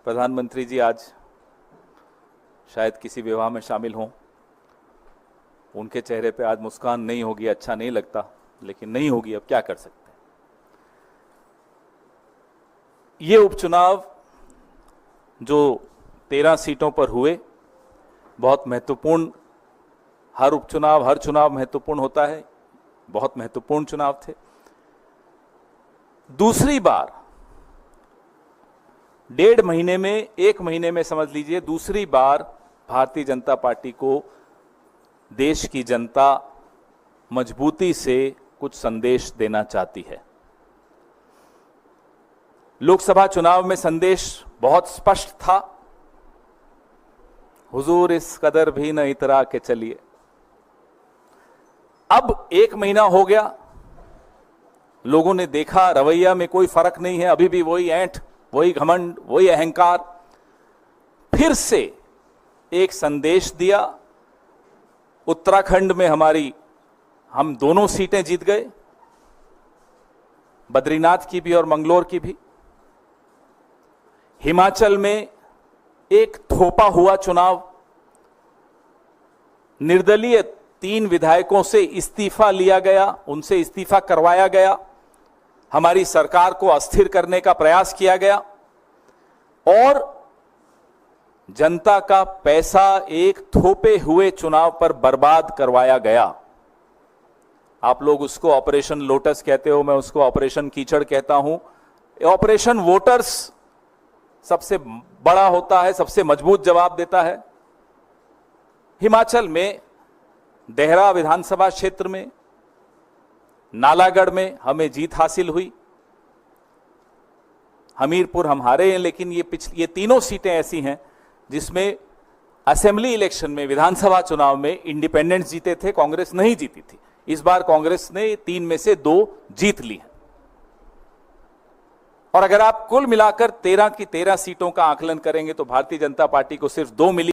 प्रधानमंत्री जी आज शायद किसी विवाह में शामिल हों, उनके चेहरे पे आज मुस्कान नहीं होगी, अच्छा नहीं लगता, लेकिन नहीं होगी, अब क्या कर सकते हैं। ये उपचुनाव जो 13 सीटों पर हुए बहुत महत्वपूर्ण, हर उपचुनाव हर चुनाव महत्वपूर्ण होता है, बहुत महत्वपूर्ण चुनाव थे। दूसरी बार 1.5 महीने में, 1 महीने में समझ लीजिए, दूसरी बार भारतीय जनता पार्टी को देश की जनता मजबूती से कुछ संदेश देना चाहती है। लोकसभा चुनाव में संदेश बहुत स्पष्ट था, हुजूर इस कदर भी न इतरा के चलिए। अब 1 महीना हो गया, लोगों ने देखा रवैया में कोई फर्क नहीं है, अभी भी वही ऐंठ, वही घमंड, वही अहंकार। फिर से एक संदेश दिया। उत्तराखंड में हम दोनों सीटें जीत गए, बद्रीनाथ की भी और मंगलोर की भी। हिमाचल में एक थोपा हुआ चुनाव, निर्दलीय 3 विधायकों से इस्तीफा लिया गया, उनसे इस्तीफा करवाया गया, हमारी सरकार को अस्थिर करने का प्रयास किया गया और जनता का पैसा एक थोपे हुए चुनाव पर बर्बाद करवाया गया। आप लोग उसको ऑपरेशन लोटस कहते हो, मैं उसको ऑपरेशन कीचड़ कहता हूं। ऑपरेशन वोटर्स सबसे बड़ा होता है, सबसे मजबूत जवाब देता है। हिमाचल में देहरा विधानसभा क्षेत्र में, नालागढ़ में हमें जीत हासिल हुई। हमीरपुर हम हारे हैं, लेकिन ये तीनों सीटें ऐसी हैं जिसमें असेंबली इलेक्शन में, विधानसभा चुनाव में इंडिपेंडेंट्स जीते थे, कांग्रेस नहीं जीती थी। इस बार कांग्रेस ने 3 में से 2 जीत ली हैं। और अगर आप कुल मिलाकर 13 की 13 सीटों का आकलन करेंगे तो भारतीय जनता पार्टी को सिर्फ 2 मिली।